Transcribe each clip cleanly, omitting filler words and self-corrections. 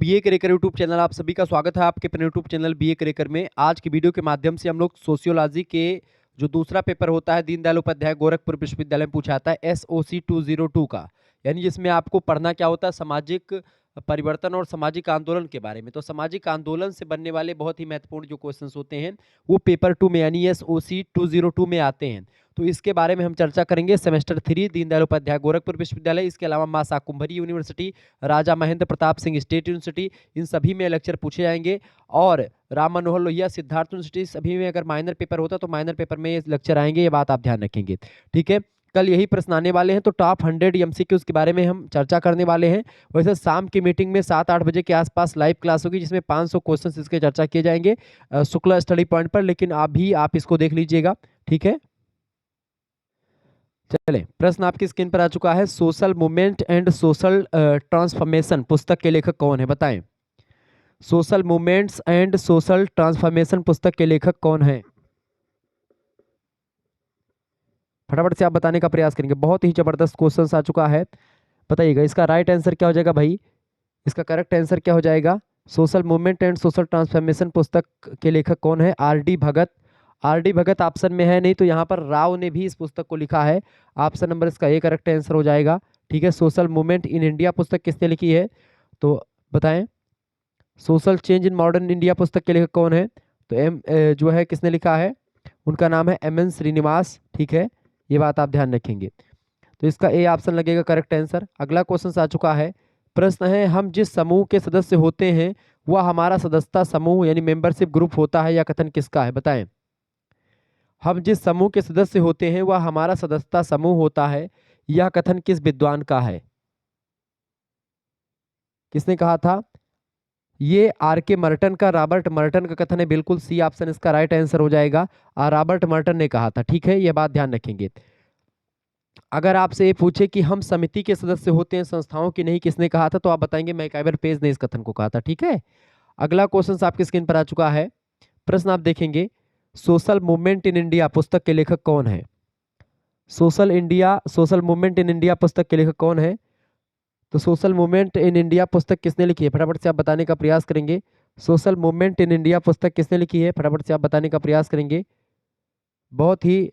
BA Karekar YouTube channel आप सभी का स्वागत है आपके अपने यूट्यूब चैनल बीए करेकर में। आज की वीडियो के माध्यम से हम लोग सोशियोलॉजी के जो दूसरा पेपर होता है दीनदयाल उपाध्याय गोरखपुर विश्वविद्यालय में पूछा जाता है SOC 202 का, यानी जिसमें आपको पढ़ना क्या होता है सामाजिक परिवर्तन और सामाजिक आंदोलन के बारे में। तो सामाजिक आंदोलन से बनने वाले बहुत ही महत्वपूर्ण जो क्वेश्चंस होते हैं वो पेपर 2 में यानी SOC 202 में आते हैं। तो इसके बारे में हम चर्चा करेंगे। सेमेस्टर 3 दीनदयाल उपाध्याय गोरखपुर विश्वविद्यालय, इसके अलावा मां शाकुंभरी यूनिवर्सिटी, राजा महेंद्र प्रताप सिंह स्टेट यूनिवर्सिटी, इन सभी में लेक्चर पूछे जाएंगे। और राम मनोहर लोहिया सिद्धार्थ यूनिवर्सिटी सभी में अगर माइनर पेपर होता तो माइनर पेपर में ये लेक्चर आएंगे, ये बात आप ध्यान रखेंगे। ठीक है, कल यही प्रश्न आने वाले हैं तो टॉप 100 एमसीक्यूज के बारे में हम चर्चा करने वाले हैं। वैसे शाम की मीटिंग में 7-8 बजे के आसपास लाइव क्लास होगी जिसमें 500 क्वेश्चन इसके चर्चा किए जाएंगे शुक्ला स्टडी पॉइंट पर, लेकिन अभी आप इसको देख लीजिएगा। ठीक है, चले प्रश्न आपकी स्क्रीन पर आ चुका है। Social movement and social transformation पुस्तक के लेखक कौन है, बताएं। Social movements and social transformation पुस्तक के लेखक कौन है, फटाफट से आप बताने का प्रयास करेंगे। बहुत ही जबरदस्त क्वेश्चन आ चुका है, बताइएगा इसका राइट आंसर क्या हो जाएगा भाई, इसका करेक्ट आंसर क्या हो जाएगा। Social movement and social transformation पुस्तक के लेखक कौन है, RD भगत। RD भगत ऑप्शन में है नहीं तो यहाँ पर राव ने भी इस पुस्तक को लिखा है। ऑप्शन नंबर इसका ए करेक्ट आंसर हो जाएगा। ठीक है, सोशल मूवमेंट इन इंडिया पुस्तक किसने लिखी है, तो बताएं। Social change in modern India पुस्तक के लेखक कौन है, तो जो है किसने लिखा है, उनका नाम है MN श्रीनिवास। ठीक है, ये बात आप ध्यान रखेंगे। तो इसका ए ऑप्शन लगेगा करेक्ट आंसर। अगला क्वेश्चन आ चुका है, प्रश्न है हम जिस समूह के सदस्य होते हैं वह हमारा सदस्यता समूह यानी मेंबरशिप ग्रुप होता है, या कथन किसका है, बताएं। हम जिस समूह के सदस्य होते हैं वह हमारा सदस्यता समूह होता है, यह कथन किस विद्वान का है, किसने कहा था, ये RK मर्टन का, रॉबर्ट मर्टन का कथन है। बिल्कुल सी ऑप्शन इसका राइट आंसर हो जाएगा, रॉबर्ट मर्टन ने कहा था। ठीक है, यह बात ध्यान रखेंगे। अगर आपसे ये पूछे कि हम समिति के सदस्य होते हैं संस्थाओं की नहीं, किसने कहा था, तो आप बताएंगे मैकाइवर पेज ने इस कथन को कहा था। ठीक है, अगला क्वेश्चन आपकी स्क्रीन पर आ चुका है। प्रश्न आप देखेंगे, सोशल मूवमेंट इन इंडिया पुस्तक के लेखक कौन है। सोशल मूवमेंट इन इंडिया पुस्तक के लेखक कौन है, तो सोशल मूवमेंट इन इंडिया पुस्तक किसने लिखी है, फटाफट से आप बताने का प्रयास करेंगे। सोशल मूवमेंट इन इंडिया पुस्तक किसने लिखी है, फटाफट से आप बताने का प्रयास करेंगे। बहुत ही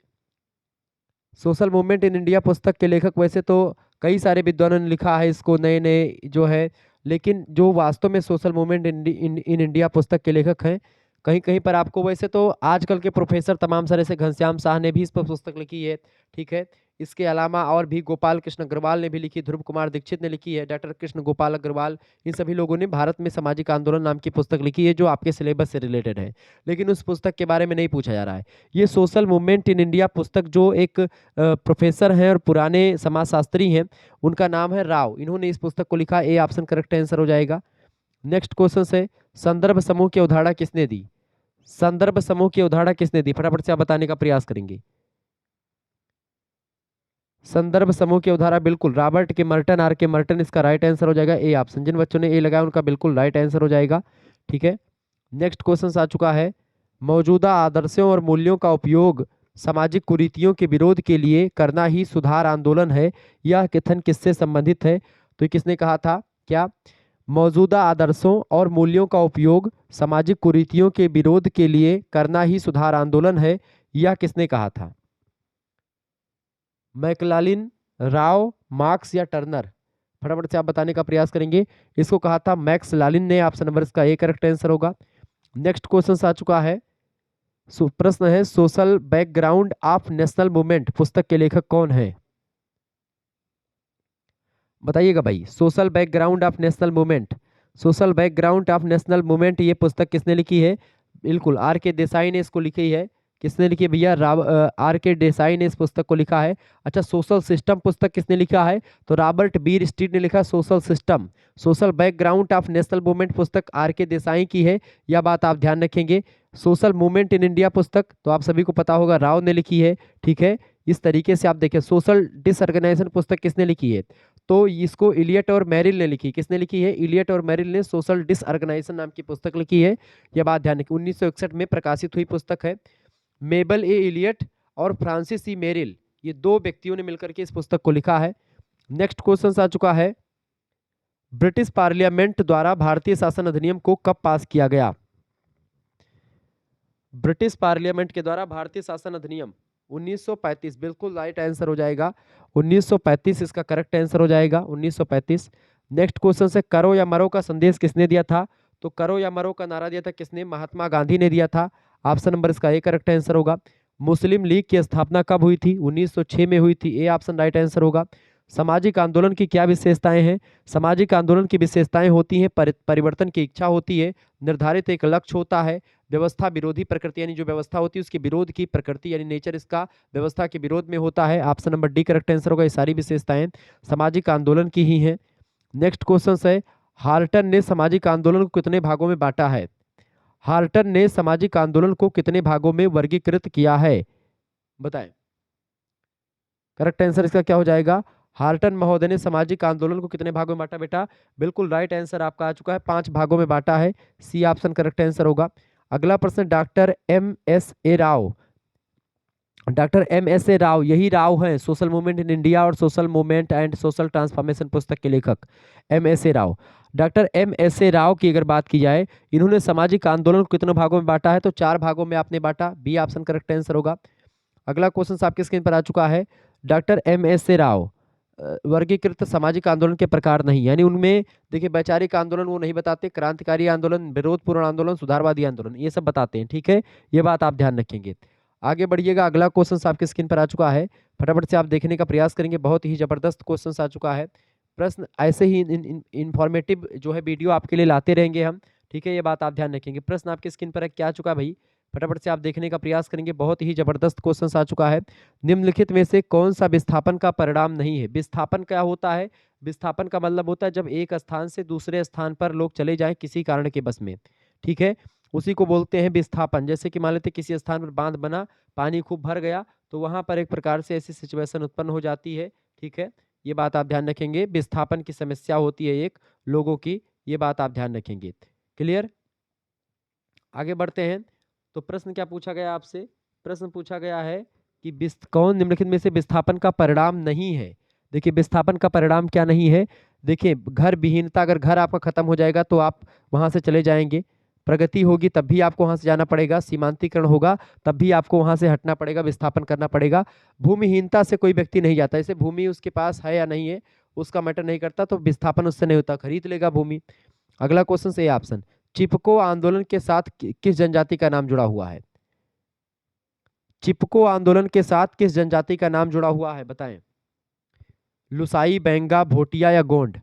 सोशल मूवमेंट इन इंडिया पुस्तक के लेखक वैसे तो कई सारे विद्वानों ने लिखा है इसको, नए नए जो है, लेकिन जो वास्तव में सोशल मूवमेंट इन इंडिया पुस्तक के लेखक हैं, कहीं कहीं पर आपको वैसे तो आजकल के प्रोफेसर तमाम सारे से घनश्याम शाह ने भी इस पर पुस्तक लिखी है। ठीक है, इसके अलावा और भी गोपाल कृष्ण अग्रवाल ने भी लिखी, ध्रुव कुमार दीक्षित ने लिखी है, डॉक्टर कृष्ण गोपाल अग्रवाल, इन सभी लोगों ने भारत में सामाजिक आंदोलन नाम की पुस्तक लिखी है जो आपके सिलेबस से रिलेटेड है, लेकिन उस पुस्तक के बारे में नहीं पूछा जा रहा है। ये सोशल मूवमेंट इन इंडिया पुस्तक जो एक प्रोफेसर हैं और पुराने समाजशास्त्री हैं, उनका नाम है राव, इन्होंने इस पुस्तक को लिखा। ए ऑप्शन करेक्ट आंसर हो जाएगा। नेक्स्ट क्वेश्चन है, संदर्भ समूह की अवधारणा किसने दी, संदर्भ समूह की अवधारणा किसने दी, फटाफट से आप बताने का प्रयास करेंगे। संदर्भ समूह की अवधारणा बिल्कुल रॉबर्ट के मर्टन, RK मर्टन, इसका राइट आंसर हो जाएगा ए ऑप्शन। जिन बच्चों ने ए लगाया उनका बिल्कुल राइट आंसर हो जाएगा। ठीक है, नेक्स्ट क्वेश्चन आ चुका है, मौजूदा आदर्शों और मूल्यों का उपयोग सामाजिक कुरीतियों के विरोध के लिए करना ही सुधार आंदोलन है, यह कथन किससे संबंधित है, तो किसने कहा था, क्या मौजूदा आदर्शों और मूल्यों का उपयोग सामाजिक कुरीतियों के विरोध के लिए करना ही सुधार आंदोलन है, यह किसने कहा था, मैकलालिन, राव, मार्क्स या टर्नर, फटाफट से आप बताने का प्रयास करेंगे। इसको कहा था मैक्स लालिन ने, ऑप्शन नंबर इसका ए करेक्ट आंसर होगा। नेक्स्ट क्वेश्चन आ चुका है, प्रश्न है social background of national movement पुस्तक के लेखक कौन है, बताइएगा भाई। Social background of national movement, social background of national movement ये पुस्तक किसने लिखी है, बिल्कुल RK देसाई ने इसको लिखी है। किसने लिखी है भैया, RK देसाई ने इस पुस्तक को लिखा है। अच्छा, सोशल सिस्टम पुस्तक किसने लिखा है, तो रॉबर्ट बीर स्टीड ने लिखा social system. Social background of national movement पुस्तक RK देसाई की है, यह बात आप ध्यान रखेंगे। सोशल मूवमेंट इन इंडिया पुस्तक तो आप सभी को पता होगा राव ने लिखी है। ठीक है, इस तरीके से आप देखें। सोशल डिसऑर्गेनाइजेशन पुस्तक किसने लिखी है, तो इसको इलियट और मैरिल ने लिखी। किसने लिखी है, इलियट और मैरिल ने सोशल डिसऑर्गेनाइजेशन नाम की पुस्तक लिखी है, यह बात ध्यान रखें। 1961 में प्रकाशित हुई पुस्तक है। मेबल ए इलियट और फ्रांसिस ई मेरिल, ये दो व्यक्तियों ने मिलकर के इस पुस्तक को लिखा है। नेक्स्ट क्वेश्चन आ चुका है, ब्रिटिश पार्लियामेंट द्वारा भारतीय शासन अधिनियम को कब पास किया गया? ब्रिटिश पार्लियामेंट के द्वारा भारतीय शासन अधिनियम 1935, बिल्कुल राइट आंसर हो जाएगा। 1935 इसका करेक्ट आंसर हो जाएगा, 1935। नेक्स्ट क्वेश्चन से करो या मरो का संदेश किसने दिया था? तो करो या मरो का नारा दिया था किसने? महात्मा गांधी ने दिया था। ऑप्शन नंबर इसका ए करेक्ट आंसर होगा। मुस्लिम लीग की स्थापना कब हुई थी? 1906 में हुई थी, ए ऑप्शन राइट आंसर होगा। सामाजिक आंदोलन की क्या विशेषताएं हैं? सामाजिक आंदोलन की विशेषताएं होती हैं परिवर्तन की इच्छा होती है, निर्धारित एक लक्ष्य होता है, व्यवस्था विरोधी प्रकृति यानी जो व्यवस्था होती है उसकी विरोध की प्रकृति यानी नेचर इसका व्यवस्था के विरोध में होता है। Option number D correct answer होगा। ये सारी विशेषताएं सामाजिक आंदोलन की ही हैं। नेक्स्ट क्वेश्चन है, हार्टन ने सामाजिक आंदोलन को कितने भागों में बांटा है? हार्टन ने सामाजिक आंदोलन को कितने भागों में वर्गीकृत किया है? बताएं। करेक्ट आंसर इसका क्या हो जाएगा? हार्टन महोदय ने सामाजिक आंदोलन को कितने भागों में बांटा बेटा? बिल्कुल राइट आंसर आपका आ चुका है, 5 भागों में बांटा है, सी ऑप्शन करेक्ट आंसर होगा। अगला प्रश्न, doctor M S A Rao. Doctor M S A Rao, यही राव हैं सोशल मूवमेंट इन इंडिया और social movement and social transformation पुस्तक के लेखक, M S A Rao. Doctor M S A Rao की अगर बात की जाए, इन्होंने सामाजिक आंदोलन को कितने भागों में बांटा है? तो 4 भागों में आपने बांटा, बी ऑप्शन करेक्ट आंसर होगा। अगला क्वेश्चन आपके स्क्रीन पर आ चुका है, doctor M S A Rao वर्गीकृत सामाजिक आंदोलन के प्रकार नहीं, यानी उनमें देखिए वैचारिक आंदोलन वो नहीं बताते, क्रांतिकारी आंदोलन, विरोधपूर्ण आंदोलन, सुधारवादी आंदोलन, ये सब बताते हैं, ठीक है, ये बात आप ध्यान रखेंगे। आगे बढ़िएगा, अगला क्वेश्चन आपके स्क्रीन पर आ चुका है, फटाफट से आप देखने का प्रयास करेंगे, बहुत ही जबरदस्त क्वेश्चन आ चुका है। प्रश्न ऐसे ही इंफॉर्मेटिव जो है वीडियो आपके लिए लाते रहेंगे हम, ठीक है, ये बात आप ध्यान रखेंगे। प्रश्न आपके स्क्रीन पर क्या आ चुका है भाई, फटाफट से आप देखने का प्रयास करेंगे, बहुत ही जबरदस्त क्वेश्चन आ चुका है। निम्नलिखित में से कौन सा विस्थापन का परिणाम नहीं है? विस्थापन क्या होता है? विस्थापन का मतलब होता है जब एक स्थान से दूसरे स्थान पर लोग चले जाएं किसी कारण के बस में, ठीक है, उसी को बोलते हैं विस्थापन। जैसे कि मान लेते किसी स्थान पर बांध बना, पानी खूब भर गया, तो वहां पर एक प्रकार से ऐसी सिचुएशन उत्पन्न हो जाती है, ठीक है, ये बात आप ध्यान रखेंगे। विस्थापन की समस्या होती है एक लोगों की, ये बात आप ध्यान रखेंगे। क्लियर? आगे बढ़ते हैं। तो प्रश्न क्या पूछा गया आपसे? प्रश्न पूछा गया है कि कौन निम्नलिखित में से विस्थापन का परिणाम नहीं है? देखिए विस्थापन का परिणाम क्या नहीं है? देखिए घर विहीनता, अगर घर आपका खत्म हो जाएगा तो आप वहां से चले जाएंगे, प्रगति होगी तब भी आपको वहां से जाना पड़ेगा, सीमांतीकरण होगा तब भी आपको वहां से हटना पड़ेगा, विस्थापन करना पड़ेगा। भूमिहीनता से कोई व्यक्ति नहीं जाता, जैसे भूमि उसके पास है या नहीं है उसका मैटर नहीं करता, तो विस्थापन उससे नहीं होता, खरीद लेगा भूमि। अगला क्वेश्चन से ऑप्शन, चिपको आंदोलन के साथ किस जनजाति का नाम जुड़ा हुआ है? चिपको आंदोलन के साथ किस जनजाति का नाम जुड़ा हुआ है, बताएं। लुसाई, बेंगा, भोटिया या गोंड?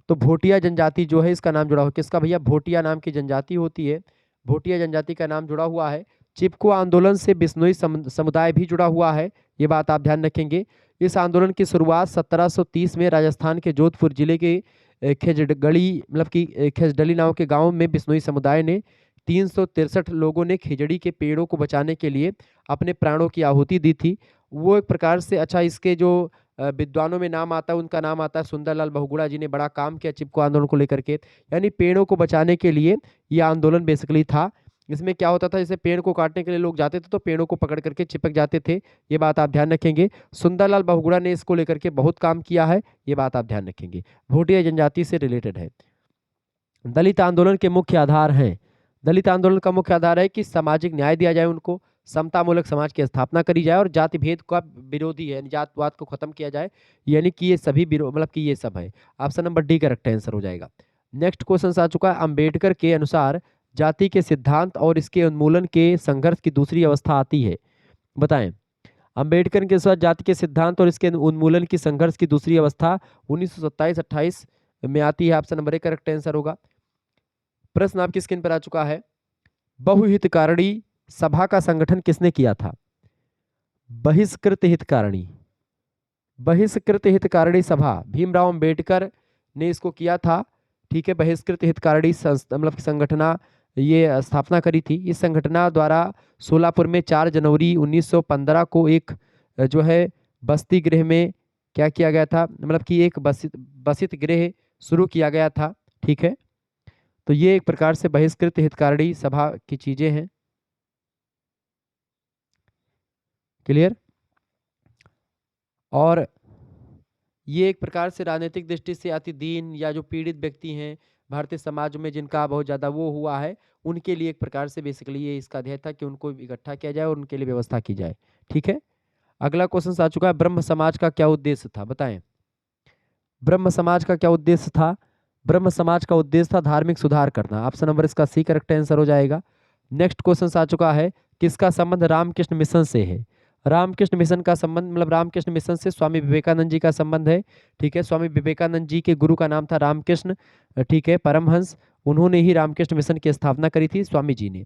तो भोटिया जनजाति जो है इसका नाम जुड़ा हुआ, किसका भैया? भोटिया नाम की जनजाति होती है, भोटिया जनजाति का नाम जुड़ा हुआ है। चिपको आंदोलन से बिश्नोई समुदाय भी जुड़ा हुआ है, ये बात आप ध्यान रखेंगे। इस आंदोलन की शुरुआत 1730 में राजस्थान के जोधपुर जिले के खेजड़गढ़ी मतलब कि खेजडली नाम के गांव में बिश्नोई समुदाय ने 363 लोगों ने खिजड़ी के पेड़ों को बचाने के लिए अपने प्राणों की आहुति दी थी। वो एक प्रकार से, अच्छा इसके जो विद्वानों में नाम आता है उनका नाम आता है सुंदरलाल बहुगुणा जी ने बड़ा काम किया चिपको आंदोलन को लेकर के, यानी पेड़ों को बचाने के लिए ये आंदोलन बेसिकली था। इसमें क्या होता था, जैसे पेड़ को काटने के लिए लोग जाते थे तो पेड़ों को पकड़ करके चिपक जाते थे, ये बात आप ध्यान रखेंगे। सुंदरलाल बहुगुणा ने इसको लेकर के बहुत काम किया है, ये बात आप ध्यान रखेंगे। भोटिया जनजाति से रिलेटेड है। दलित आंदोलन के मुख्य आधार हैं, दलित आंदोलन का मुख्य आधार है कि सामाजिक न्याय दिया जाए उनको, समतामूलक समाज की स्थापना करी जाए और जाति भेद का विरोधी है, जातवाद को खत्म किया जाए, यानी कि ये सभी मतलब कि ये सब है। Option number D correct answer हो जाएगा। नेक्स्ट क्वेश्चन आ चुका है, अंबेडकर के अनुसार जाति के सिद्धांत और इसके उन्मूलन के संघर्ष की दूसरी अवस्था आती है, बताएं। अंबेडकर के अनुसार जाति के सिद्धांत और इसके उन्मूलन की संघर्ष की दूसरी अवस्था 1927-28 में आती है, option number A correct answer होगा। प्रश्न आपकी स्क्रीन पर आ चुका है, बहुहितकारिणी सभा का संगठन किसने किया था? बहिष्कृत हितकारिणी, बहिष्कृत हितकारिणी सभा भीमराव अंबेडकर ने इसको किया था, ठीक है, बहिष्कृत हितकारिणी मतलब संगठना ये स्थापना करी थी। इस संगठना द्वारा सोलापुर में 4 जनवरी 1915 को एक जो है बस्ती गृह में क्या किया गया था, मतलब कि एक बसित गृह शुरू किया गया था, ठीक है, तो ये एक प्रकार से बहिष्कृत हितकारिणी सभा की चीजें हैं। क्लियर? और ये एक प्रकार से राजनीतिक दृष्टि से अति दीन या जो पीड़ित व्यक्ति हैं भारतीय समाज में, जिनका बहुत ज़्यादा वो हुआ है, उनके लिए एक प्रकार से बेसिकली ये इसका ध्येय था कि उनको इकट्ठा किया जाए और उनके लिए व्यवस्था की जाए। ठीक है, अगला क्वेश्चन आ चुका है, ब्रह्म समाज का क्या उद्देश्य था, बताएं। ब्रह्म समाज का क्या उद्देश्य था? ब्रह्म समाज का उद्देश्य था धार्मिक सुधार करना। ऑप्शन नंबर इसका सी करेक्ट आंसर हो जाएगा। नेक्स्ट क्वेश्चन आ चुका है, किसका संबंध रामकृष्ण मिशन से है? रामकृष्ण मिशन का संबंध मतलब रामकृष्ण मिशन से स्वामी विवेकानंद जी का संबंध है। ठीक है, स्वामी विवेकानंद जी के गुरु का नाम था रामकृष्ण, ठीक है, परमहंस। उन्होंने ही रामकृष्ण मिशन की स्थापना करी थी, स्वामी जी ने।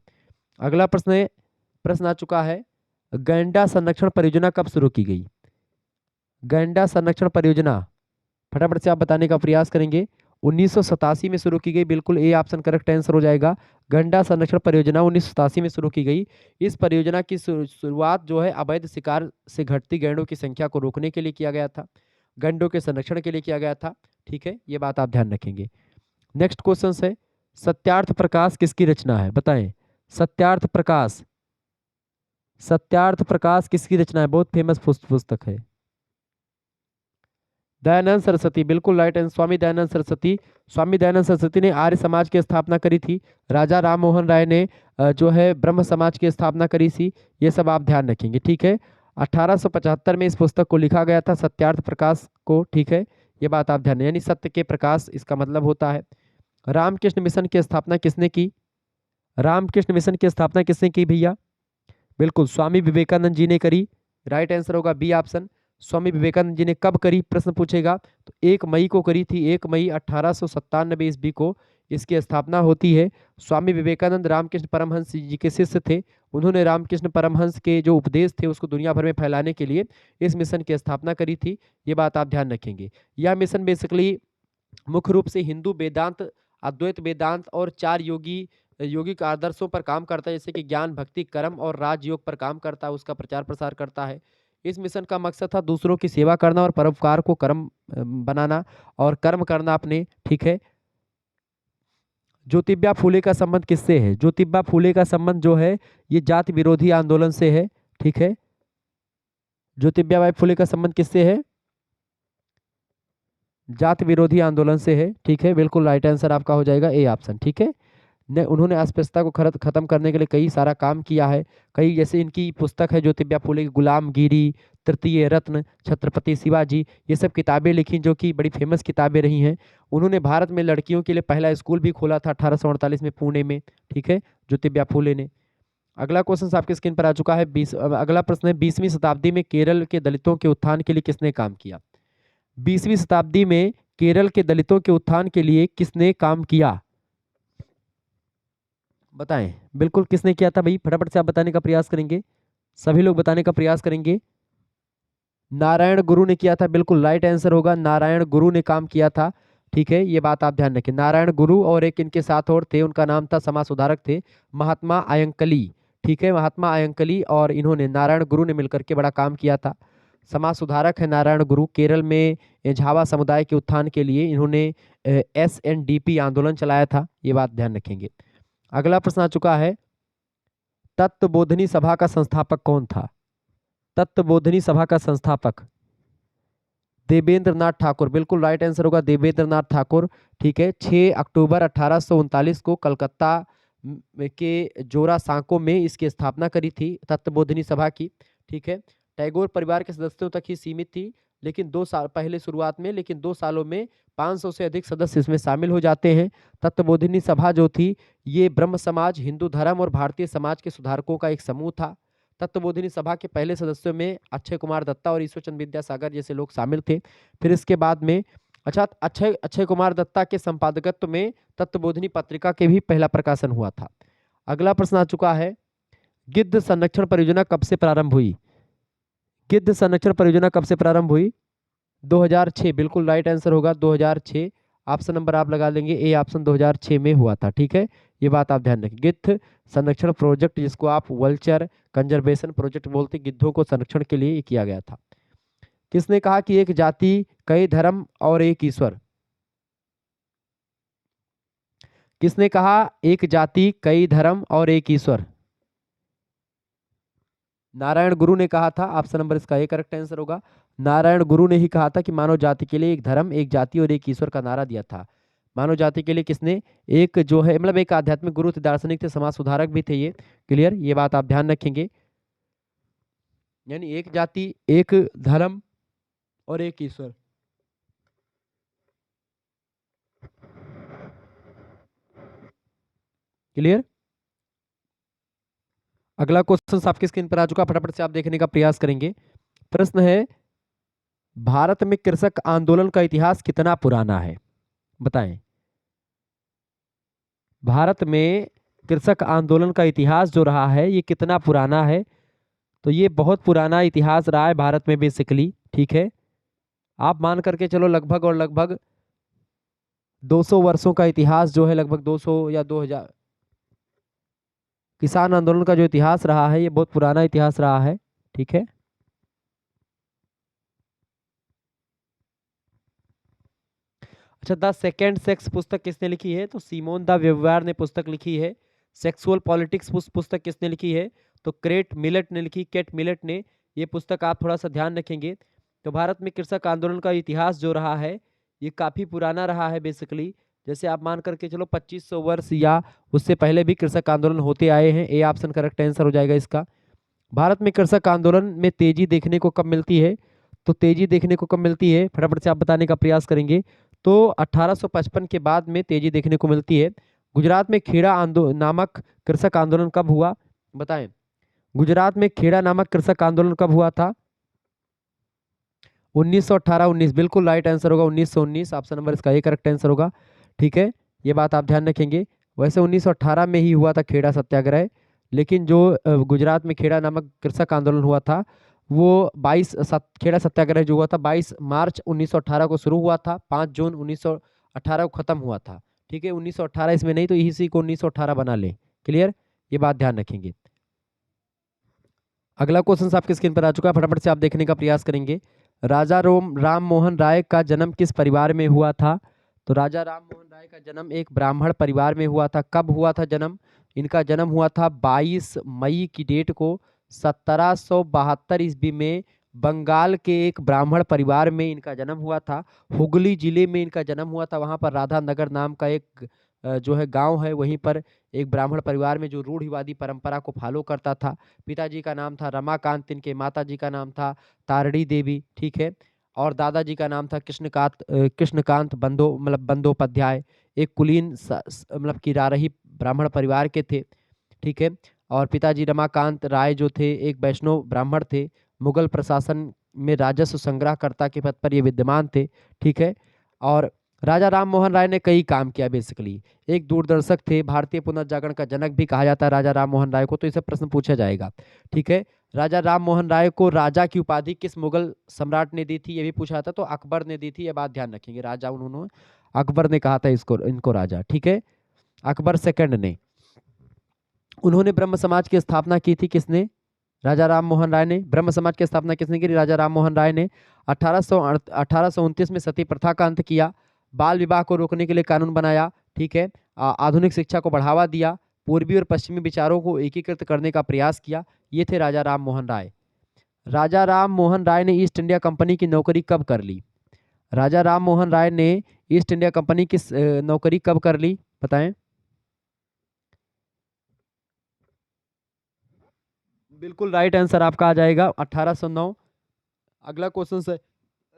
अगला प्रश्न आ चुका है, गैंडा संरक्षण परियोजना कब शुरू की गई? गैंडा संरक्षण परियोजना फटाफट से आप बताने का प्रयास करेंगे। 1987 में शुरू की गई, बिल्कुल ए ऑप्शन करेक्ट आंसर हो जाएगा। गंडा संरक्षण परियोजना 1987 में शुरू की गई। इस परियोजना की शुरुआत जो है अवैध शिकार से घटती गैंडों की संख्या को रोकने के लिए किया गया था, गैंडों के संरक्षण के लिए किया गया था। ठीक है, ये बात आप ध्यान रखेंगे। नेक्स्ट क्वेश्चन है, सत्यार्थ प्रकाश किसकी रचना है, बताएं। सत्यार्थ प्रकाश, सत्यार्थ प्रकाश किसकी रचना है? बहुत फेमस पुस्तक है। दयानंद सरस्वती, बिल्कुल राइट आंसर, स्वामी दयानंद सरस्वती। स्वामी दयानंद सरस्वती ने आर्य समाज की स्थापना करी थी। राजा राम मोहन राय ने जो है ब्रह्म समाज की स्थापना करी थी। ये सब आप ध्यान रखेंगे। ठीक है, 1875 में इस पुस्तक को लिखा गया था, सत्यार्थ प्रकाश को। ठीक है, ये बात आप ध्यान, यानी सत्य के प्रकाश इसका मतलब होता है। रामकृष्ण मिशन की स्थापना किसने की? रामकृष्ण मिशन की स्थापना किसने की भैया? बिल्कुल स्वामी विवेकानंद जी ने करी। राइट आंसर होगा बी ऑप्शन। स्वामी विवेकानंद जी ने कब करी, प्रश्न पूछेगा तो 1 मई को करी थी, 1 मई 1897 ईस्वी को इसकी स्थापना होती है। स्वामी विवेकानंद रामकृष्ण परमहंस जी के शिष्य थे। उन्होंने रामकृष्ण परमहंस के जो उपदेश थे उसको दुनिया भर में फैलाने के लिए इस मिशन की स्थापना करी थी। ये बात आप ध्यान रखेंगे। यह मिशन बेसिकली मुख्य रूप से हिंदू वेदांत, अद्वैत वेदांत और 4 यौगिक आदर्शों पर काम करता है, जैसे कि ज्ञान, भक्ति, कर्म और राजयोग पर काम करता है, उसका प्रचार प्रसार करता है। इस मिशन का मकसद था दूसरों की सेवा करना और परोपकार को कर्म बनाना और कर्म करना अपने। ठीक है, ज्योतिबा फूले का संबंध किससे है? ज्योतिबा फूले का संबंध जो है ये जाति विरोधी आंदोलन से है। ठीक है, ज्योतिबा बाई फूले का संबंध किससे है? जाति विरोधी आंदोलन से है। ठीक है, बिल्कुल राइट आंसर आपका हो जाएगा ए ऑप्शन। ठीक है, ने उन्होंने अस्पृश्यता को खत्म करने के लिए कई सारा काम किया है। कई, जैसे इनकी पुस्तक है ज्योतिबा फूले की, गुलामगिरी, तृतीय रत्न, छत्रपति शिवाजी, ये सब किताबें लिखी जो कि बड़ी फेमस किताबें रही हैं। उन्होंने भारत में लड़कियों के लिए पहला स्कूल भी खोला था 1848 में पुणे में। ठीक है, ज्योतिबा फूले ने। अगला क्वेश्चन आपके स्क्रीन पर आ चुका है। अगला प्रश्न है, 20वीं शताब्दी में केरल के दलितों के उत्थान के लिए किसने काम किया? 20वीं शताब्दी में केरल के दलितों के उत्थान के लिए किसने काम किया, बताएं। बिल्कुल किसने किया था भाई, फटाफट से आप बताने का प्रयास करेंगे, सभी लोग बताने का प्रयास करेंगे। नारायण गुरु ने किया था, बिल्कुल राइट आंसर होगा, नारायण गुरु ने काम किया था। ठीक है, ये बात आप ध्यान रखें, नारायण गुरु और एक इनके साथ और थे, उनका नाम था, समाज सुधारक थे, महात्मा अयंकली। ठीक है, महात्मा अयंकली और इन्होंने, नारायण गुरु ने मिलकर के बड़ा काम किया था। समाज सुधारक है नारायण गुरु। केरल में झावा समुदाय के उत्थान के लिए इन्होंने SNDP आंदोलन चलाया था, ये बात ध्यान रखेंगे। अगला प्रश्न आ चुका है, तत्वबोधिनी सभा का संस्थापक कौन था? तत्वबोधिनी सभा का संस्थापक देवेंद्र नाथ ठाकुर, बिल्कुल राइट आंसर होगा देवेंद्र नाथ ठाकुर। ठीक है, 6 अक्टूबर 1839 को कलकत्ता के जोरा सांको में इसकी स्थापना करी थी तत्वबोधिनी सभा की। ठीक है, टैगोर परिवार के सदस्यों तक ही सीमित थी, लेकिन 2 साल पहले शुरुआत में, लेकिन 2 सालों में 500 से अधिक सदस्य इसमें शामिल हो जाते हैं। तत्वबोधिनी सभा जो थी ये ब्रह्म समाज, हिंदू धर्म और भारतीय समाज के सुधारकों का एक समूह था। तत्वबोधिनी सभा के पहले सदस्यों में अक्षय कुमार दत्ता और ईश्वरचंद विद्यासागर जैसे लोग शामिल थे। फिर इसके बाद में अक्षय अक्षय कुमार दत्ता के संपादकत्व में तत्वबोधिनी पत्रिका के भी पहला प्रकाशन हुआ था। अगला प्रश्न आ चुका है, गिद्ध संरक्षण परियोजना कब से प्रारंभ हुई? गिद्ध संरक्षण परियोजना कब से प्रारंभ हुई? 2006, बिल्कुल राइट आंसर होगा 2006। ऑप्शन नंबर आप लगा लेंगे ए ऑप्शन, 2006 में हुआ था। ठीक है, ये बात आप ध्यान रखें। गिद्ध संरक्षण प्रोजेक्ट, जिसको आप वल्चर कंजर्वेशन प्रोजेक्ट बोलते, गिद्धों को संरक्षण के लिए किया गया था। किसने कहा कि एक जाति कई धर्म और एक ईश्वर? किसने कहा एक जाति कई धर्म और एक ईश्वर? नारायण गुरु ने कहा था, ऑप्शन नंबर इसका ए करेक्ट आंसर होगा। नारायण गुरु ने ही कहा था कि मानव जाति के लिए एक धर्म, एक जाति और एक ईश्वर का नारा दिया था। मानव जाति के लिए किसने, एक जो है मतलब एक आध्यात्मिक गुरु थे, दार्शनिक थे, समाज सुधारक भी थे ये। क्लियर, ये बात आप ध्यान रखेंगे। यानी एक जाति, एक धर्म और एक ईश्वर। क्लियर। अगला क्वेश्चन आपकी स्क्रीन पर आ चुका, फटाफट से आप देखने का प्रयास करेंगे। प्रश्न है, भारत में कृषक आंदोलन का इतिहास कितना पुराना है, बताएं। भारत में कृषक आंदोलन का इतिहास जो रहा है ये कितना पुराना है, तो ये बहुत पुराना इतिहास रहा है भारत में बेसिकली। ठीक है, आप मान करके चलो लगभग और लगभग 200 वर्षों का इतिहास जो है, लगभग 200 या 2000। किसान आंदोलन का जो इतिहास रहा है ये बहुत पुराना इतिहास रहा है। ठीक है, अच्छा, द सेकेंड सेक्स पुस्तक किसने लिखी है, तो सीमोन द वेवर ने पुस्तक लिखी है। सेक्सुअल पॉलिटिक्स पुस्तक किसने लिखी है, तो क्रेट मिलेट ने लिखी, केट मिलेट ने। ये पुस्तक आप थोड़ा सा ध्यान रखेंगे। तो भारत में कृषक आंदोलन का इतिहास जो रहा है ये काफ़ी पुराना रहा है बेसिकली। जैसे आप मान करके चलो 2500 वर्ष या उससे पहले भी कृषक आंदोलन होते आए हैं। ए ऑप्शन करेक्ट आंसर हो जाएगा इसका। भारत में कृषक आंदोलन में तेजी देखने को कब मिलती है, तो तेजी देखने को कब मिलती है, फटाफट से आप बताने का प्रयास करेंगे। तो 1855 के बाद में तेजी देखने को मिलती है। गुजरात में खेड़ा आंदोलन नामक कृषक आंदोलन कब हुआ, बताएं। गुजरात में खेड़ा नामक कृषक आंदोलन कब हुआ था, 1918। 19 बिल्कुल राइट आंसर होगा, 1919 ऑप्शन नंबर इसका ये करेक्ट आंसर होगा। ठीक है, ये बात आप ध्यान रखेंगे। वैसे 1918 में ही हुआ था खेड़ा सत्याग्रह, लेकिन जो गुजरात में खेड़ा नामक कृषक आंदोलन हुआ था वो खेड़ा सत्याग्रह जो हुआ था 22 मार्च 1918 को शुरू हुआ था, 5 जून 1918 को खत्म हुआ था। ठीक है, 1918 इसमें नहीं तो इसी को 1918 बना ले। क्लियर, ये बात ध्यान रखेंगे। अगला क्वेश्चन आपकी स्क्रीन पर आ चुका है, फटाफट से आप देखने का प्रयास करेंगे। राजा राम मोहन राय का जन्म किस परिवार में हुआ था, तो राजा राम मोहन राय का जन्म एक ब्राह्मण परिवार में हुआ था। कब हुआ था जन्म, इनका जन्म हुआ था 22 मई की डेट को 1772 ईस्वी में। बंगाल के एक ब्राह्मण परिवार में इनका जन्म हुआ था। हुगली जिले में इनका जन्म हुआ था, वहां पर राधा नगर नाम का एक जो है गांव है, वहीं पर एक ब्राह्मण परिवार में जो रूढ़िवादी परंपरा को फॉलो करता था। पिताजी का नाम था रमाकांत, इनके माताजी का नाम था तारड़ी देवी। ठीक है, और दादाजी का नाम था कृष्णकांत बंदोपाध्याय। एक कुलीन मतलब किरारही ब्राह्मण परिवार के थे। ठीक है, और पिताजी रमाकांत राय जो थे एक वैष्णव ब्राह्मण थे। मुगल प्रशासन में राजस्व संग्रहकर्ता के पद पर ये विद्यमान थे। ठीक है, और राजा राम मोहन राय ने कई काम किया बेसिकली। एक दूरदर्शक थे, भारतीय पुनर्जागरण का जनक भी कहा जाता है राजा राम मोहन राय को, तो इसे प्रश्न पूछा जाएगा। ठीक है, राजा राम मोहन राय को राजा की उपाधि किस मुगल सम्राट ने दी थी, ये भी पूछा था, तो अकबर ने दी थी। ये बात ध्यान रखेंगे, राजा उन्होंने अकबर ने कहा था इसको इनको राजा। ठीक है, अकबर सेकंड ने। उन्होंने ब्रह्म समाज की स्थापना की थी, किसने, राजा राम मोहन राय ने। ब्रह्म समाज की स्थापना किसने की, राजा राम मोहन राय ने। 1829 में सती प्रथा का अंत किया। बाल विवाह को रोकने के लिए कानून बनाया। ठीक है, आधुनिक शिक्षा को बढ़ावा दिया। पूर्वी और पश्चिमी विचारों को एकीकृत करने का प्रयास किया। ये थे राजा राम मोहन राय। राजा राम मोहन राय ने ईस्ट इंडिया कंपनी की नौकरी कब कर ली, राजा राम मोहन राय ने ईस्ट इंडिया कंपनी की नौकरी कब कर ली, बताएं। बिल्कुल राइट आंसर आपका आ जाएगा 1809। अगला क्वेश्चन है,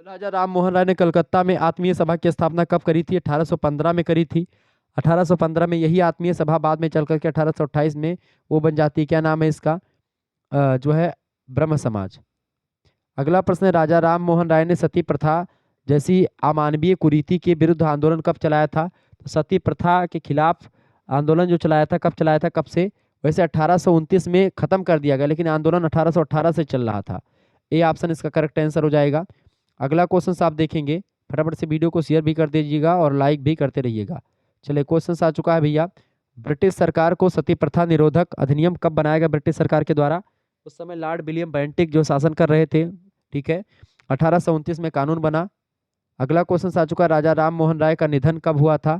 राजा राम मोहन राय ने कलकत्ता में आत्मीय सभा की स्थापना कब करी थी, 1815 में करी थी। 1815 में यही आत्मीय सभा बाद में चल करके 1828 में वो बन जाती है, क्या नाम है इसका, जो है ब्रह्म समाज। अगला प्रश्न है, राजा राम मोहन राय ने सती प्रथा जैसी अमानवीय कुरीति के विरुद्ध आंदोलन कब चलाया था, तो सती प्रथा के खिलाफ आंदोलन जो चलाया था कब चलाया था, कब से, वैसे 1829 में खत्म कर दिया गया, लेकिन आंदोलन 1818 से चल रहा था। ए ऑप्शन इसका करेक्ट आंसर हो जाएगा। अगला क्वेश्चन आप देखेंगे, फटाफट से वीडियो को शेयर भी कर दीजिएगा और लाइक भी करते रहिएगा। चलिए क्वेश्चन आ चुका है भैया, ब्रिटिश सरकार को सती प्रथा निरोधक अधिनियम कब बनाया गया ब्रिटिश सरकार के द्वारा, उस समय लॉर्ड विलियम बेंटिक जो शासन कर रहे थे। ठीक है, 1829 में कानून बना। अगला क्वेश्चन आ चुका है, राजा राम मोहन राय का निधन कब हुआ था,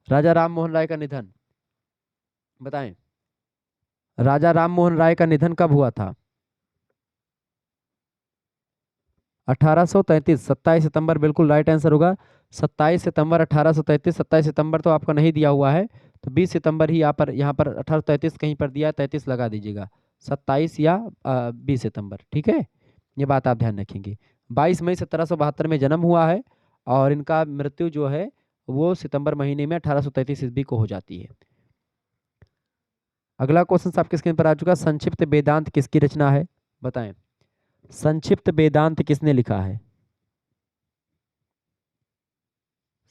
राजा राम मोहन राय का निधन बताएं, राजा राम मोहन राय का निधन कब हुआ था। 1833, 27 सितंबर बिल्कुल राइट आंसर होगा। 27 सितंबर 1833, 27 सितंबर तो आपका नहीं दिया हुआ है, तो 20 सितंबर ही यहाँ पर 1833 कहीं पर दिया है, 33 लगा दीजिएगा। 27 या 20 सितंबर, ठीक है, ये बात आप ध्यान रखेंगे। 22 मई 1772 में जन्म हुआ है, और इनका मृत्यु जो है वो सितंबर महीने में 1833 ईस्वी को हो जाती है। अगला क्वेश्चन आपके स्क्रीन पर आ चुका है, संक्षिप्त वेदांत किसकी रचना है, बताएं। संक्षिप्त वेदांत किसने लिखा है?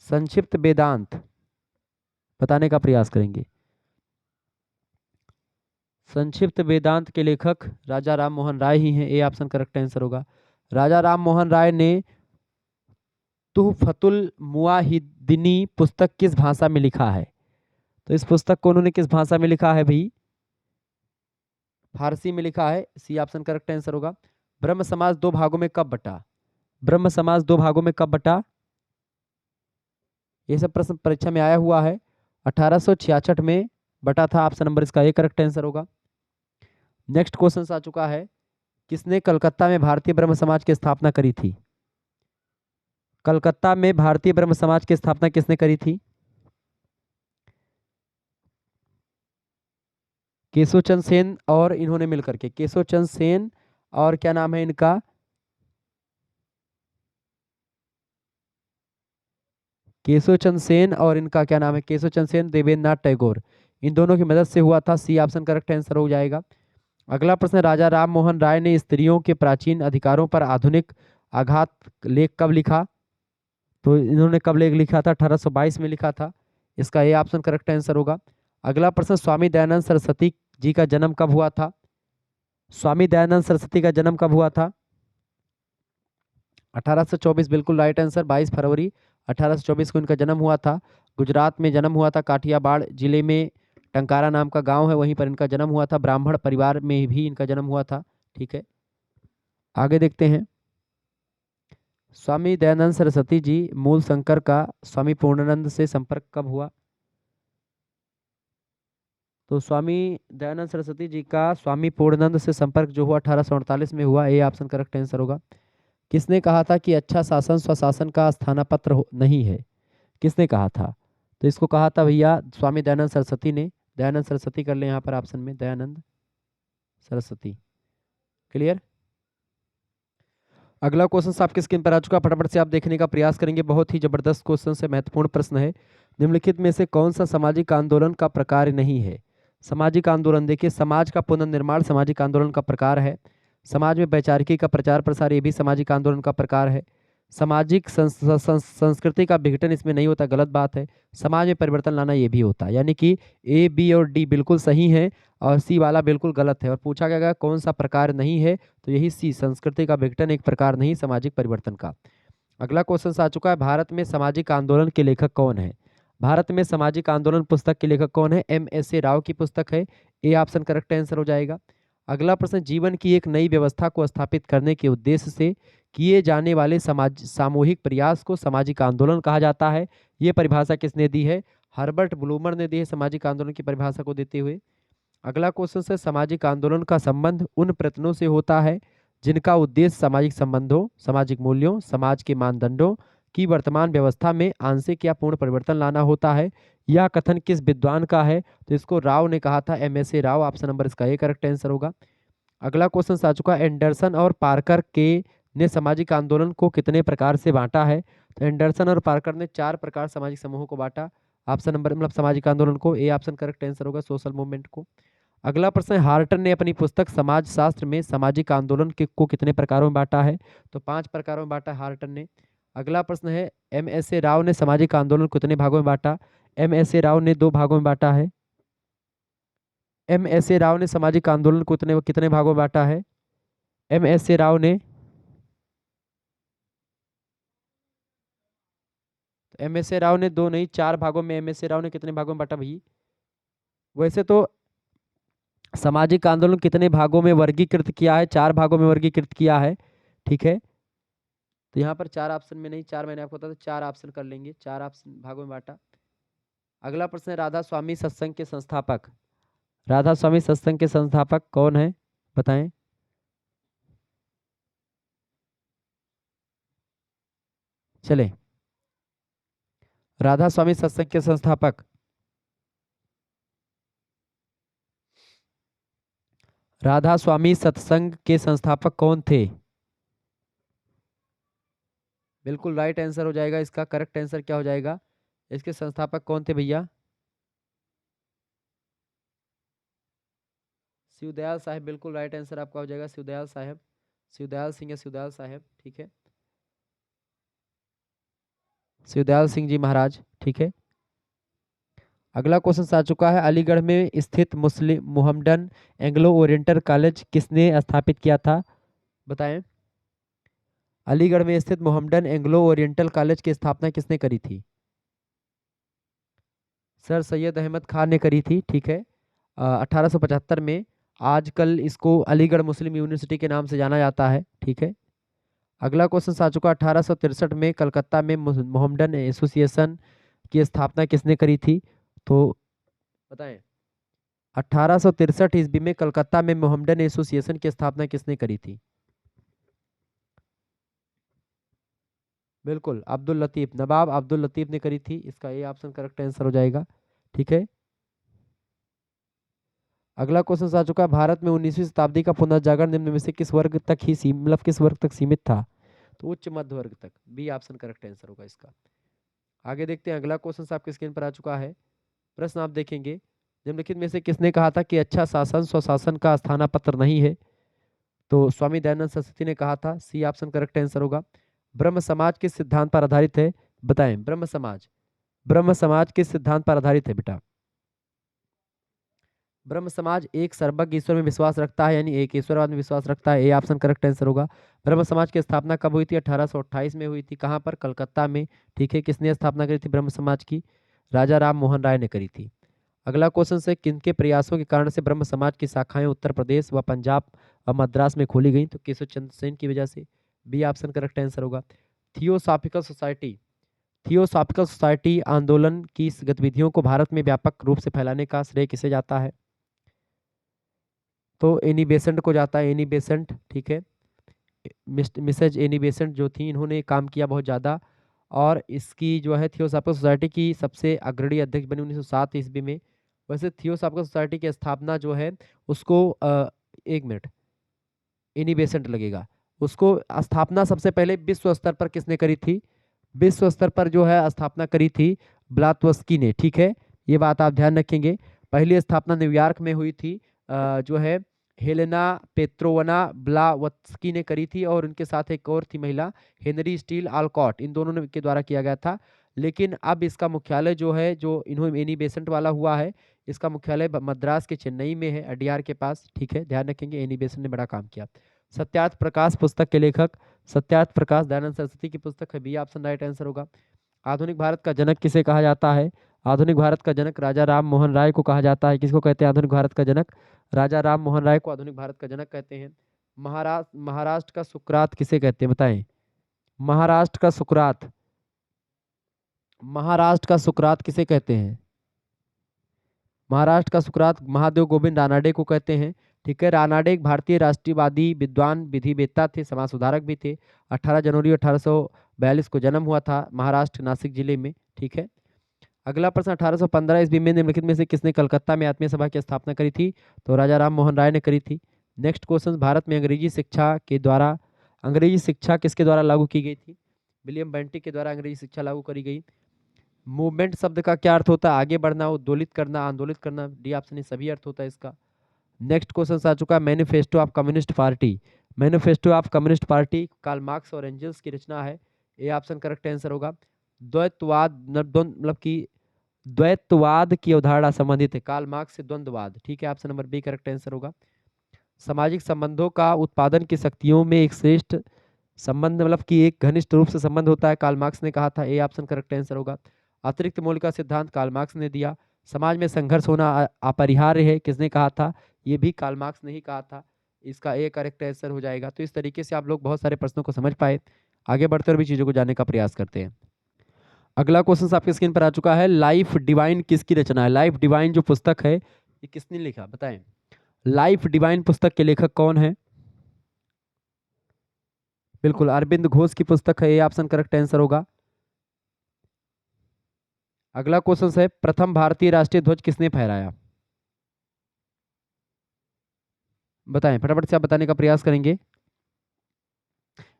संक्षिप्त वेदांत बताने का प्रयास करेंगे। संक्षिप्त वेदांत के लेखक राजा राम मोहन राय ही हैं, ए ऑप्शन करेक्ट आंसर होगा। राजा राम मोहन राय ने तुहफतुल मुआहिद्दीनी पुस्तक किस भाषा में लिखा है? तो इस पुस्तक को उन्होंने किस भाषा में लिखा है भाई? फारसी में लिखा है, सी ऑप्शन करेक्ट आंसर होगा। ब्रह्म समाज दो भागों में कब बटा? ब्रह्म समाज दो भागों में कब बटा? ये सब प्रश्न परीक्षा में आया हुआ है। 1866 में बटा था, ऑप्शन नंबर इसका ए करेक्ट आंसर होगा। नेक्स्ट क्वेश्चन आ चुका है, किसने कलकत्ता में भारतीय ब्रह्म समाज की स्थापना करी थी? कलकत्ता में भारतीय ब्रह्म समाज की स्थापना किसने करी थी? केशव चंद्र सेन और इन्होंने मिलकर के, केशव चंद्र सेन और क्या नाम है इनका, केशव चंद्र सेन और इनका क्या नाम है, केशव चंद्र सेन, देवेंद्र नाथ टैगोर, इन दोनों की मदद से हुआ था, सी ऑप्शन करेक्ट आंसर हो जाएगा। अगला प्रश्न, राजा राम मोहन राय ने स्त्रियों के प्राचीन अधिकारों पर आधुनिक आघात लेख कब लिखा? तो इन्होंने कब लेख लिखा था? 1822 में लिखा था, इसका ए ऑप्शन करेक्ट आंसर होगा। अगला प्रश्न, स्वामी दयानंद सरस्वती जी का जन्म कब हुआ था? स्वामी दयानंद सरस्वती का जन्म कब हुआ था? 1824 बिल्कुल राइट आंसर, 22 फरवरी 1824 को इनका जन्म हुआ था। गुजरात में जन्म हुआ था, काठियावाड़ जिले में टंकारा नाम का गांव है, वहीं पर इनका जन्म हुआ था। ब्राह्मण परिवार में भी इनका जन्म हुआ था, ठीक है। आगे देखते हैं, स्वामी दयानंद सरस्वती जी मूल शंकर का स्वामी पूर्णानंद से संपर्क कब हुआ? तो स्वामी दयानंद सरस्वती जी का स्वामी पूर्णानंद से संपर्क जो हुआ 1848 में हुआ, ए ऑप्शन करेक्ट आंसर होगा। किसने कहा था कि अच्छा शासन स्वशासन का स्थानापत्र नहीं है? किसने कहा था? तो इसको कहा था भैया स्वामी दयानंद सरस्वती ने। दयानंद सरस्वती कर ले यहाँ पर ऑप्शन में, दयानंद सरस्वती, क्लियर। अगला क्वेश्चन आपके स्क्रीन पर आ चुका, फटाफट से आप देखने का प्रयास करेंगे, बहुत ही जबरदस्त क्वेश्चन है, महत्वपूर्ण प्रश्न है। निम्नलिखित में से कौन सा सामाजिक आंदोलन का प्रकार नहीं है? सामाजिक आंदोलन, देखिए समाज का पुनर्निर्माण सामाजिक आंदोलन का प्रकार है। समाज में वैचारिकी का प्रचार प्रसार, ये भी सामाजिक आंदोलन का प्रकार है। सामाजिक संस्कृति का विघटन इसमें नहीं होता, गलत बात है। समाज में परिवर्तन लाना ये भी होता है, यानी कि ए बी और डी बिल्कुल सही है और सी वाला बिल्कुल गलत है। और पूछा गया कौन सा प्रकार नहीं है, तो यही सी, संस्कृति का विघटन एक प्रकार नहीं सामाजिक परिवर्तन का। अगला क्वेश्चन आ चुका है, भारत में सामाजिक आंदोलन के लेखक कौन है? भारत में सामाजिक आंदोलन पुस्तक के लेखक कौन है? एम.एस.ए. राव की पुस्तक है, ए ऑप्शन करेक्ट आंसर हो जाएगा। अगला प्रश्न, जीवन की एक नई व्यवस्था को स्थापित करने के उद्देश्य से किए जाने वाले सामूहिक प्रयास को सामाजिक आंदोलन कहा जाता है। ये परिभाषा किसने दी है? हर्बर्ट ब्लूमर ने दी है सामाजिक आंदोलन की परिभाषा को देते हुए। अगला क्वेश्चन है, सामाजिक आंदोलन का संबंध उन प्रयत्नों से होता है जिनका उद्देश्य सामाजिक संबंधों, सामाजिक मूल्यों, समाज के मानदंडों की वर्तमान व्यवस्था में आंशिक या पूर्ण परिवर्तन लाना होता है। यह कथन किस विद्वान का है? तो इसको राव ने कहा था, एम.एस.ए. राव, ऑप्शन नंबर इसका ए करेक्ट आंसर होगा। अगला क्वेश्चन आ चुका है, एंडरसन और पार्कर के ने सामाजिक आंदोलन को कितने प्रकार से बांटा है? तो एंडरसन और पार्कर ने 4 प्रकार सामाजिक समूहों को बांटा, ऑप्शन नंबर मतलब सामाजिक आंदोलन को, ए ऑप्शन करेक्ट आंसर होगा, सोशल मूवमेंट को। अगला प्रश्न है, हार्टन ने अपनी पुस्तक समाज शास्त्र में सामाजिक आंदोलन को कितने प्रकारों में बांटा है? तो 5 प्रकारों में बांटा है हार्टन ने। अगला प्रश्न है, एम.एस.ए. राव ने सामाजिक आंदोलन को कितने भागों में बांटा? एम.एस.ए. राव ने 2 भागों में बांटा है। एम.एस.ए. राव ने सामाजिक आंदोलन को कितने कितने भागों में बांटा है? एम.एस.ए. राव ने, एम.एस.ए. राव ने 2 नहीं 4 भागों में, एम.एस.ए. राव ने कितने भागों में बांटा भाई? वैसे तो सामाजिक आंदोलन कितने भागों में वर्गीकृत किया है? 4 भागों में वर्गीकृत किया है, ठीक है। तो यहाँ पर 4 ऑप्शन में नहीं, 4 मैंने आपको बताया, 4 ऑप्शन कर लेंगे, 4 ऑप्शन भागों में बांटा। अगला प्रश्न है, राधा स्वामी सत्संग के संस्थापक, राधा स्वामी सत्संग के संस्थापक कौन है, बताएं। चले, राधा स्वामी सत्संग के संस्थापक, राधा स्वामी सत्संग के संस्थापक कौन थे? बिल्कुल राइट आंसर हो जाएगा इसका। करेक्ट आंसर क्या हो जाएगा? इसके संस्थापक कौन थे भैया? शिवदयाल साहब, बिल्कुल राइट आंसर आपका हो जाएगा शिवदयाल साहब। शिवदयाल सिंह या शिवदयाल साहब, ठीक है, शिवदयाल सिंह जी महाराज, ठीक है। अगला क्वेश्चन आ चुका है, अलीगढ़ में स्थित मुस्लिम मोहम्मडन एंग्लो ओरिएंटल कॉलेज किसने स्थापित किया था? बताएं। अलीगढ़ में स्थित मोहम्मडन एंग्लो ओरिएंटल कॉलेज की स्थापना किसने करी थी? सर सैयद अहमद खान ने करी थी, ठीक है, 1875 में। आजकल इसको अलीगढ़ मुस्लिम यूनिवर्सिटी के नाम से जाना जाता है, ठीक है। अगला क्वेश्चन आ चुका, 1863 में कलकत्ता में मोहम्मडन एसोसिएशन की स्थापना किसने करी थी? तो बताएं। 1863 ईस्वी में कलकत्ता में मोहम्मडन एसोसिएशन की स्थापना किसने करी थी? बिल्कुल अब्दुल लतीफ, नवाब अब्दुल लतीफ ने करी थी। इसका ए ऑप्शन करेक्ट आंसर हो जाएगा, ठीक है। अगला क्वेश्चन आ चुका है, भारत में 19वीं शताब्दी का पुनर्जागरण निम्न में से किस वर्ग तक ही मतलब किस वर्ग तक सीमित था? तो उच्च मध्य वर्ग तक, बी ऑप्शन करेक्ट आंसर होगा इसका। आगे देखते हैं, अगला क्वेश्चन आपके स्क्रीन पर आ चुका है। प्रश्न आप देखेंगे, निम्नलिखित में से किसने कहा था कि अच्छा शासन स्वशासन का स्थानापत्र नहीं है? तो स्वामी दयानंद सरस्वती ने कहा था, सी ऑप्शन करेक्ट आंसर होगा। ब्रह्म समाज किस सिद्धांत पर आधारित है? बताएं। ब्रह्म समाज, ब्रह्म समाज किस सिद्धांत पर आधारित है बेटा? ब्रह्म समाज एक सर्वज्ञ ईश्वर में विश्वास रखता है, यानी एक ईश्वरवाद में विश्वास रखता है। ए ऑप्शन करेक्ट आंसर होगा। ब्रह्म समाज की स्थापना कब हुई थी? 1828 में हुई थी। कहाँ पर? कलकत्ता में, ठीक है। किसने स्थापना करी थी ब्रह्म समाज की? राजा राम मोहन राय ने करी थी। अगला क्वेश्चन से, किनके प्रयासों के कारण से ब्रह्म समाज की शाखाएं उत्तर प्रदेश व पंजाब और मद्रास में खोली गई? तो केशव चंद्र सेन की वजह से। बी ऑप्शन करेक्ट आंसर होगा। थियोसॉफिकल सोसाइटी, थियोसॉफिकल सोसाइटी आंदोलन की गतिविधियों को भारत में व्यापक रूप से फैलाने का श्रेय किसे जाता है? तो एनी बेसेंट को जाता है, एनी बेसेंट, ठीक है। मिसेज एनी बेसेंट जो थी, इन्होंने काम किया बहुत ज़्यादा। और इसकी जो है थियोसॉफिकल सोसाइटी की सबसे अग्रणी अध्यक्ष बनी 1907 ईस्वी में। वैसे थियोसॉफिकल सोसाइटी की स्थापना जो है उसको एक मिनट, एनी बेसेंट लगेगा। उसको स्थापना सबसे पहले विश्व स्तर पर किसने करी थी? विश्व स्तर पर जो है स्थापना करी थी ब्लातवस्की ने, ठीक है। ये बात आप ध्यान रखेंगे। पहली स्थापना न्यूयॉर्क में हुई थी, जो है हेलेना पेट्रोवना ब्लावत्स्की ने करी थी, और उनके साथ एक और थी महिला, हेनरी स्टील आलकॉट, इन दोनों ने के द्वारा किया गया था। लेकिन अब इसका मुख्यालय जो है, जो इन्होंने एनी बेसेंट वाला हुआ है, इसका मुख्यालय मद्रास के चेन्नई में है, अडियार के पास, ठीक है। ध्यान रखेंगे, एनी बेसेंट ने बड़ा काम किया। सत्यार्थ प्रकाश पुस्तक के लेखक, सत्यार्थ प्रकाश दयानंद सरस्वती की पुस्तक है। बी ऑप्शन राइट आंसर होगा। आधुनिक भारत का जनक किसे कहा जाता है? आधुनिक भारत का जनक राजा राम मोहन राय को कहा जाता है। किसको कहते हैं आधुनिक भारत का जनक? राजा राम मोहन राय को आधुनिक भारत का जनक कहते हैं। महाराष्ट्र का सुकरात किसे कहते हैं? बताएं। महाराष्ट्र का सुकरात, महाराष्ट्र का सुकरात किसे कहते हैं? महाराष्ट्र का सुकरात महादेव गोविंद रानाडे को कहते हैं, ठीक है। रानाडे एक भारतीय राष्ट्रीयवादी विद्वान विधिवेत्ता थे, समाज सुधारक भी थे। 18 जनवरी 1842 को जन्म हुआ था महाराष्ट्र नासिक जिले में, ठीक है। अगला प्रश्न, 1815 ईस्वी में निम्नलिखित में से किसने कलकत्ता में आत्मीय सभा की स्थापना करी थी? तो राजा राम मोहन राय ने करी थी। नेक्स्ट क्वेश्चन, भारत में अंग्रेजी शिक्षा के द्वारा, अंग्रेजी शिक्षा किसके द्वारा लागू की गई थी? विलियम बेंटिक के द्वारा अंग्रेजी शिक्षा लागू करी गई। मूवमेंट शब्द का क्या अर्थ होता है? आगे बढ़ना, उद्दोलित करना, आंदोलित करना। डी ऑप्शन, सभी अर्थ होता है इसका। नेक्स्ट क्वेश्चन आ चुका है, manifesto of communist party, manifesto of communist party Karl Marx और एंजल्स की रचना है। ए ऑप्शन करेक्ट आंसर होगा। द्वैतवाद मतलब कि द्वैतवाद की अवधारणा संबंधित है कार्ल मार्क्स से द्वंद्ववाद, ठीक है। Option number B correct answer होगा। सामाजिक संबंधों का उत्पादन की शक्तियों में एक श्रेष्ठ संबंध मतलब कि एक घनिष्ठ रूप से संबंध होता है, कार्ल मार्क्स ने कहा था। ए ऑप्शन करेक्ट आंसर होगा। अतिरिक्त मूल्य का सिद्धांत कार्ल मार्क्स ने दिया। समाज में संघर्ष होना अपरिहार्य है, किसने कहा था? ये भी कार्ल मार्क्स ने ही कहा था। इसका ए करेक्ट आंसर हो जाएगा। तो इस तरीके से आप लोग बहुत सारे प्रश्नों को समझ पाए। आगे बढ़ते और भी चीज़ों को जानने का प्रयास करते हैं। अगला क्वेश्चन आपके स्क्रीन पर आ चुका है, लाइफ डिवाइन किसकी रचना है? लाइफ डिवाइन जो पुस्तक है ये किसने लिखा? बताएं। लाइफ डिवाइन पुस्तक के लेखक कौन है? बिल्कुल अरविंद घोष की पुस्तक है। ये ऑप्शन करेक्ट आंसर होगा। अगला क्वेश्चन है, प्रथम भारतीय राष्ट्रीय ध्वज किसने फहराया? बताएं, फटाफट से आप बताने का प्रयास करेंगे।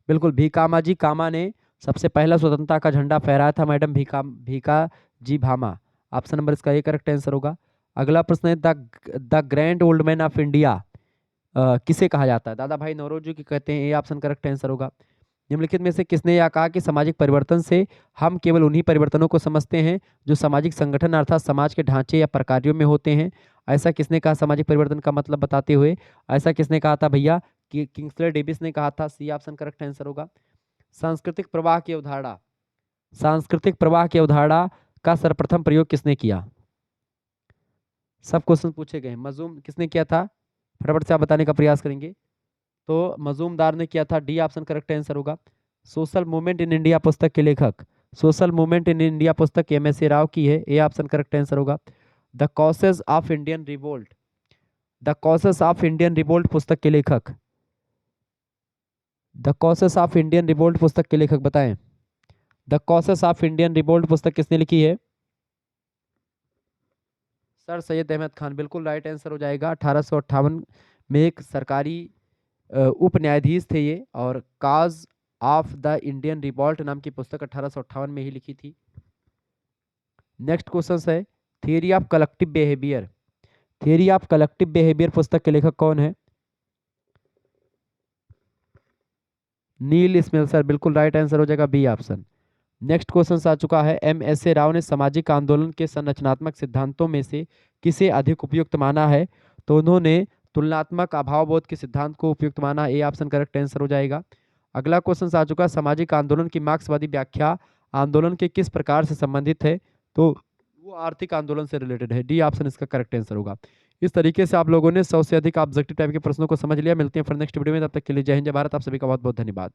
बिल्कुल, भीकामाजी कामा ने सबसे पहला स्वतंत्रता का झंडा फहराया था मैडम, भीका जी भामा। ऑप्शन नंबर इसका ए करेक्ट आंसर होगा। अगला प्रश्न है, the grand old man of India किसे कहा जाता है? दादा भाई नौरोजी की कहते हैं, ए ऑप्शन करेक्ट आंसर होगा। निम्नलिखित में से किसने यह कहा कि सामाजिक परिवर्तन से हम केवल उन्हीं परिवर्तनों को समझते हैं जो सामाजिक संगठन अर्थात समाज के ढांचे या प्रकार्यों में होते हैं? ऐसा किसने कहा सामाजिक परिवर्तन का मतलब बताते हुए? ऐसा किसने कहा था भैया? कि किंग्सले डेविस ने कहा था, सी ऑप्शन करेक्ट आंसर होगा। सांस्कृतिक प्रवाह की अवधारणा, सांस्कृतिक प्रवाह की अवधारणा का सर्वप्रथम प्रयोग किसने किया? सब क्वेश्चन पूछे गए। मजूम किसने किया था? फटाफट से आप बताने का प्रयास करेंगे। तो मजूमदार ने किया था, डी ऑप्शन करेक्ट आंसर होगा। सोशल मूवमेंट इन इंडिया पुस्तक के लेखक, सोशल मूवमेंट इन इंडिया पुस्तक एम.एस.ए. राव की है, ए ऑप्शन करेक्ट आंसर होगा। The causes of Indian revolt, the causes of Indian revolt पुस्तक के लेखक, the causes of Indian revolt पुस्तक के लेखक बताएं। The causes of Indian revolt पुस्तक किसने लिखी है? सर सैयद अहमद खान, बिल्कुल राइट आंसर हो जाएगा। 1858 में एक सरकारी उप न्यायाधीश थे ये, और cause of the Indian revolt नाम की पुस्तक 1858 में ही लिखी थी। नेक्स्ट क्वेश्चन है, theory of collective behaviour, theory of collective behaviour पुस्तक के लेखक कौन है? नील स्मेल, सर बिल्कुल राइट आंसर हो जाएगा, बी ऑप्शन। नेक्स्ट क्वेश्चन आ चुका है, एम.एस.ए. राव ने सामाजिक आंदोलन के संरचनात्मक सिद्धांतों में से किसे अधिक उपयुक्त माना है? तो उन्होंने तुलनात्मक अभावबोध के सिद्धांत को उपयुक्त माना, ए ऑप्शन करेक्ट आंसर हो जाएगा। अगला क्वेश्चन आ चुका है, सामाजिक आंदोलन की मार्क्सवादी व्याख्या आंदोलन के किस प्रकार से संबंधित है? तो वो आर्थिक आंदोलन से रिलेटेड है, डी ऑप्शन इसका करेक्ट आंसर होगा। इस तरीके से आप लोगों ने 100 से अधिक ऑब्जेक्टिव टाइप के प्रश्नों को समझ लिया। मिलते हैं फिर नेक्स्ट वीडियो में, तब तक के लिए जय हिंद जय भारत। आप सभी का बहुत बहुत धन्यवाद।